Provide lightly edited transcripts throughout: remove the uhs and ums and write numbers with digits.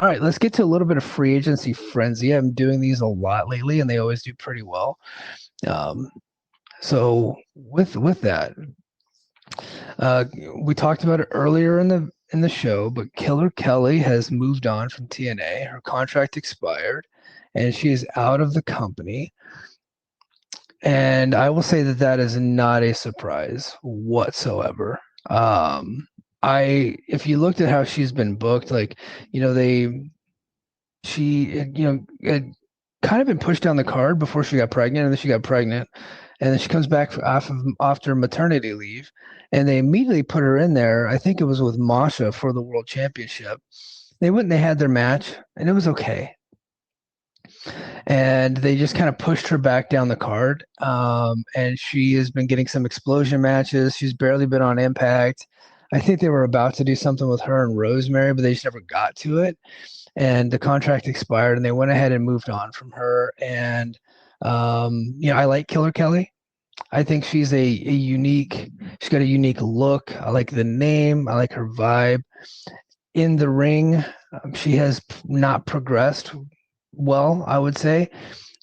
All right, let's get to a little bit of free agency frenzy. I'm doing these a lot lately, and they always do pretty well. Um, so with that, uh, we talked about it earlier in the show, but Killer Kelly has moved on from TNA. Her contract expired, and she is out of the company. And I will say that that is not a surprise whatsoever. Um, if you looked at how she's been booked, like, you know, had kind of been pushed down the card before she got pregnant, and then she got pregnant, and then she comes back after maternity leave, and they immediately put her in there. I think it was with Masha for the World Championship. They went and they had their match, and it was okay. And they just kind of pushed her back down the card. And she has been getting some explosion matches. She's barely been on Impact. I think they were about to do something with her and Rosemary, but they just never got to it. And the contract expired, and they went ahead and moved on from her. And I like Killer Kelly. I think she's a unique. She's got a unique look. I like the name. I like her vibe. In the ring, she has not progressed well, I would say.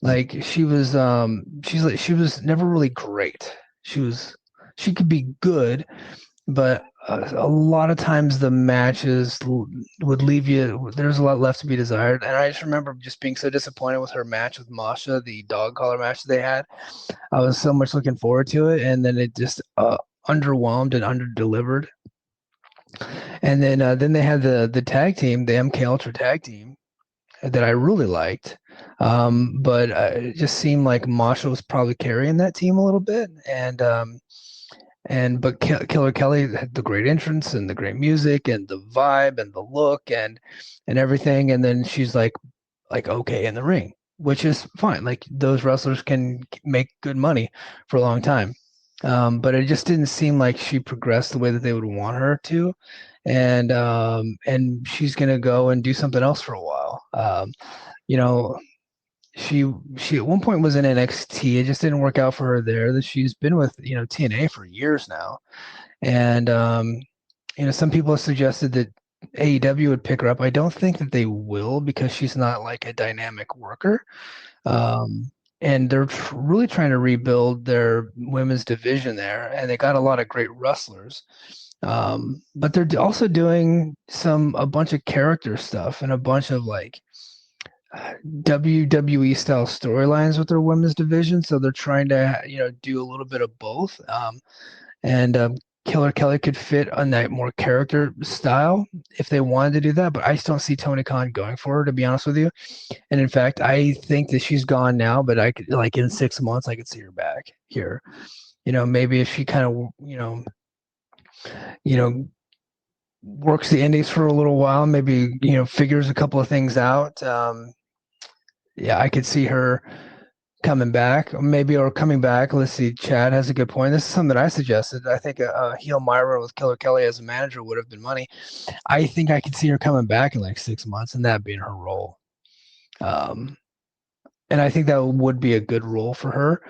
Like she was never really great. She could be good, but a lot of times the matches would leave you. There's a lot left to be desired, and I just remember just being so disappointed with her match with Masha, the dog collar match they had. I was so much looking forward to it, and then it just underwhelmed and underdelivered. And then they had the tag team, the MK Ultra tag team, that I really liked. But it just seemed like Masha was probably carrying that team a little bit, but Killer Kelly had the great entrance and the great music and the vibe and the look and everything, and then she's like okay in the ring, which is fine. Like those wrestlers can make good money for a long time. But it just didn't seem like she progressed the way that they would want her to, and she's gonna go and do something else for a while. You know, she at one point was in NXT. It just didn't work out for her there. That she's been with TNA for years now, and some people have suggested that AEW would pick her up. I don't think that they will because she's not like a dynamic worker. And they're really trying to rebuild their women's division there, and they got a lot of great wrestlers. But they're also doing a bunch of character stuff and a bunch of like WWE style storylines with their women's division. So they're trying to, do a little bit of both. And Killer Kelly could fit on that more character style if they wanted to do that. But I just don't see Tony Khan going for her, to be honest with you. And in fact, I think that she's gone now, but I could, like, in 6 months, I could see her back here. Maybe if she kind of, works the indies for a little while, maybe, figures a couple of things out. Yeah, I could see her coming back, or coming back. Let's see. Chad has a good point. This is something that I suggested. I think a heel Myra with Killer Kelly as a manager would have been money. I think I could see her coming back in like 6 months and that being her role. And I think that would be a good role for her,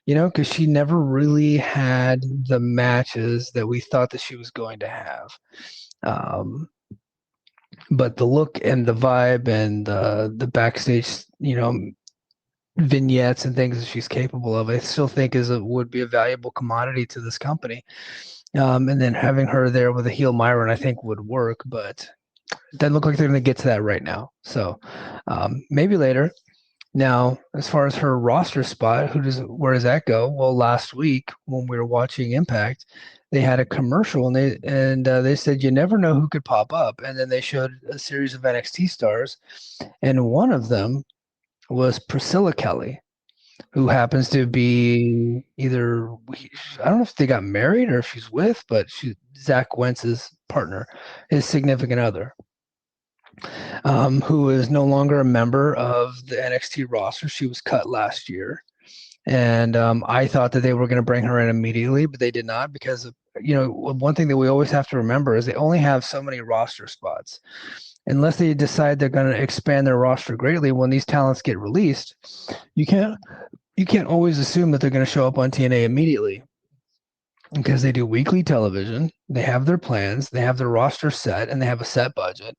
because she never really had the matches that we thought that she was going to have. But the look and the vibe and the backstage, vignettes and things that she's capable of, I still think would be a valuable commodity to this company. And then having her there with a heel Myron, I think would work, but it doesn't look like they're going to get to that right now. So maybe later. Now, as far as her roster spot, where does that go? Well, last week when we were watching Impact, they had a commercial and they said you never know who could pop up, and then they showed a series of NXT stars, and one of them was Priscilla Kelly, who happens to be I don't know if they got married or if she's with, but she's Zach Wentz's partner, his significant other. Who is no longer a member of the NXT roster. She was cut last year. And I thought that they were going to bring her in immediately, but they did not because one thing that we always have to remember is they only have so many roster spots. Unless they decide they're going to expand their roster greatly, when these talents get released, you can't always assume that they're going to show up on TNA immediately. because they do weekly television. They have their plans, they have their roster set, and they have a set budget.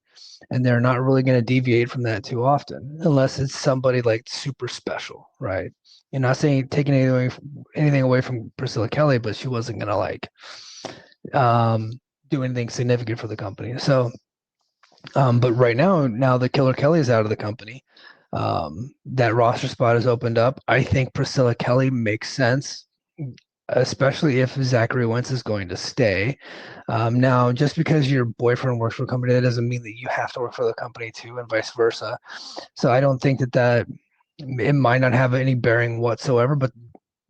And they're not really going to deviate from that too often, unless it's somebody like super special, right? You're not saying taking anything away from Priscilla Kelly, but she wasn't going to like um, do anything significant for the company. So, but right now that Killer Kelly is out of the company, that roster spot has opened up. I think Priscilla Kelly makes sense, especially if Zachary Wentz is going to stay. Now, just because your boyfriend works for a company, that doesn't mean that you have to work for the company too, and vice versa. So I don't think that it might not have any bearing whatsoever, but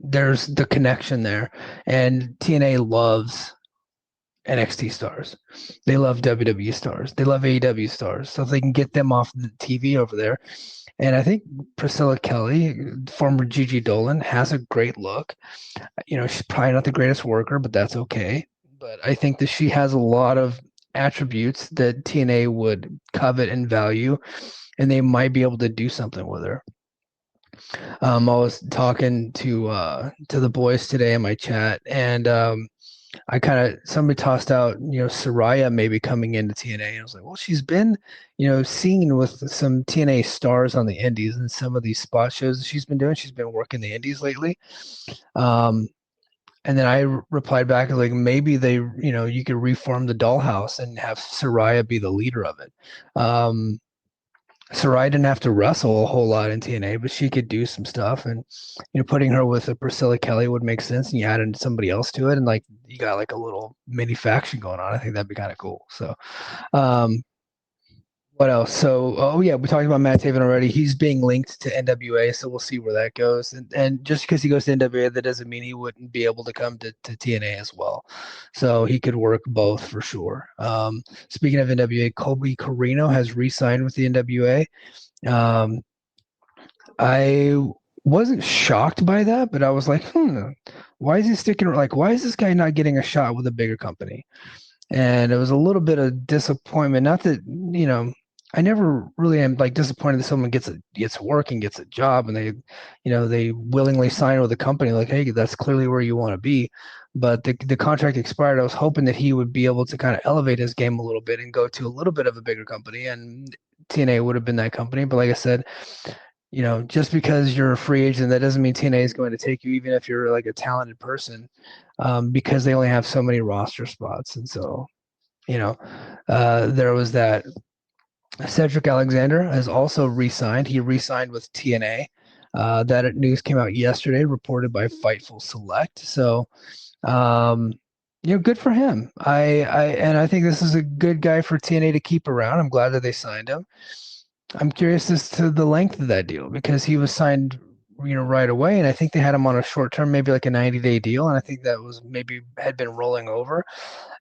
there's the connection there. And TNA loves NXT stars. They love WWE stars. They love AEW stars. So if they can get them off the TV over there. And I think Priscilla Kelly, former Gigi Dolan, has a great look. She's probably not the greatest worker, but that's okay. But I think that she has a lot of attributes that TNA would covet and value, and they might be able to do something with her. I was talking to the boys today in my chat, and I kind of somebody tossed out, Soraya maybe coming into TNA. And I was like, well, she's been, seen with some TNA stars on the Indies and some of these spot shows she's been doing. She's been working the Indies lately. And then I replied back like maybe you could reform the Dollhouse and have Soraya be the leader of it. Sarai didn't have to wrestle a whole lot in TNA, but she could do some stuff. And putting her with a Priscilla Kelly would make sense. And you added somebody else to it, and like you got like a little mini faction going on. I think that'd be kind of cool. So, um, what else? So, oh yeah, we talked about Matt Taven already. He's being linked to NWA, so we'll see where that goes. And just because he goes to NWA, that doesn't mean he wouldn't be able to come to TNA as well. So he could work both for sure. Speaking of NWA, Colby Carino has re-signed with the NWA. I wasn't shocked by that, but I was like, why is he sticking? Like, why is this guy not getting a shot with a bigger company? And it was a little bit of disappointment. Not that I never really am like disappointed that someone gets work and gets a job, and they willingly sign with a company. Like, hey, that's clearly where you want to be. But the contract expired. I was hoping that he would be able to kind of elevate his game a little bit and go to a little bit of a bigger company, and TNA would have been that company. But like I said, just because you're a free agent, that doesn't mean TNA is going to take you, even if you're like a talented person, because they only have so many roster spots. And so, there was that. Cedrick Alexander has also re-signed. He re-signed with TNA. That news came out yesterday, reported by Fightful Select. So, good for him. I think this is a good guy for TNA to keep around. I'm glad that they signed him. I'm curious as to the length of that deal because he was signed, right away, and I think they had him on a short term, maybe like a 90-day deal, and I think that was maybe had been rolling over.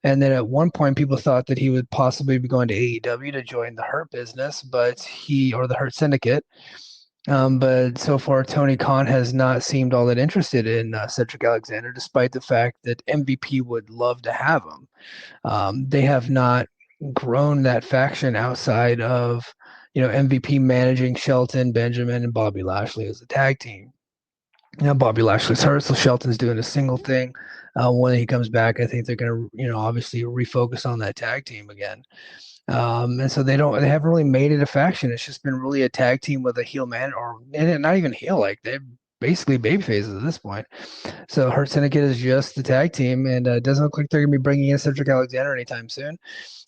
And then at one point, people thought that he would possibly be going to AEW to join the Hurt business, or the Hurt Syndicate. But so far, Tony Khan has not seemed all that interested in Cedric Alexander, despite the fact that MVP would love to have him. They have not grown that faction outside of MVP managing Shelton, Benjamin, and Bobby Lashley as a tag team. Bobby Lashley's hurt, so Shelton's doing a single thing. When he comes back, I think they're going to, obviously refocus on that tag team again. And so they haven't really made it a faction. It's just been really a tag team with a heel man, and not even heel, like they're basically baby faces at this point. So Hurt Syndicate is just the tag team, and it doesn't look like they're going to be bringing in Cedric Alexander anytime soon.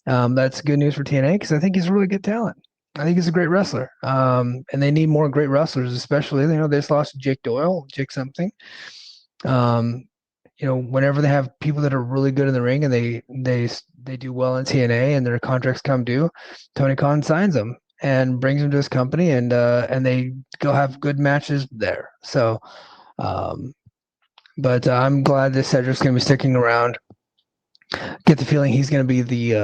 That's good news for TNA because I think he's a really good talent. I think he's a great wrestler. And they need more great wrestlers, especially, they just lost Jake Doyle, Jake something. Whenever they have people that are really good in the ring and they do well in TNA and their contracts come due, Tony Khan signs them and brings them to his company, and they go have good matches there. So, but I'm glad that Cedric's going to be sticking around. Get the feeling he's going to be the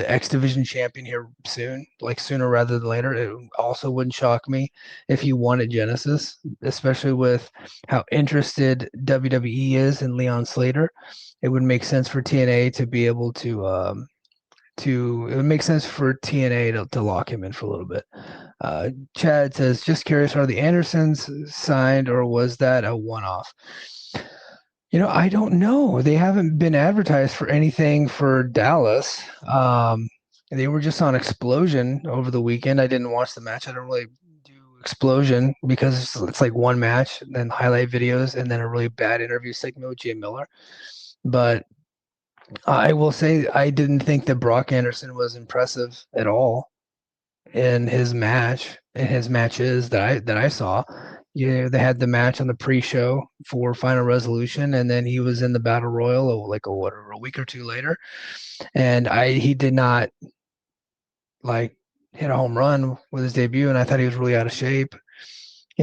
X Division champion here soon, like sooner rather than later. It also wouldn't shock me if he won at Genesis, especially with how interested WWE is in Leon Slater. It would make sense for TNA to be able to it would make sense for TNA to lock him in for a little bit. Chad says, just curious, are the Andersons signed or was that a one-off? I don't know. They haven't been advertised for anything for Dallas. They were just on Explosion over the weekend. I didn't watch the match. I don't really do Explosion because it's like one match, and then highlight videos, and then a really bad interview segment with Jay Miller. But I will say I didn't think that Brock Anderson was impressive at all in his matches that I saw. Yeah, they had the match on the pre-show for Final Resolution, and then he was in the Battle Royal like a week or two later, and I he did not like hit a home run with his debut, and I thought he was really out of shape.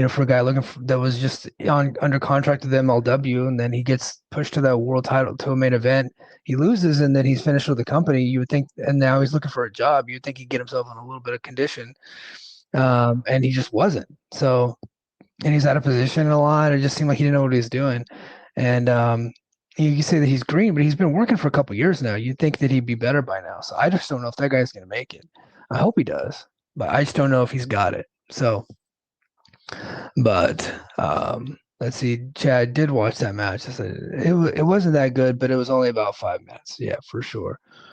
For a guy looking for that was just on under contract with MLW, and then he gets pushed to that world title to a main event. He loses, and then he's finished with the company. You would think, and now he's looking for a job. You'd think he'd get himself in a little bit of condition, and he just wasn't. So, and he's out of position a lot. It just seemed like he didn't know what he was doing. And you say that he's green, but he's been working for a couple years now. You'd think that he'd be better by now. So I just don't know if that guy's going to make it. I hope he does, but I just don't know if he's got it. So, but let's see. Chad did watch that match. It wasn't that good, but it was only about 5 minutes. Yeah, for sure.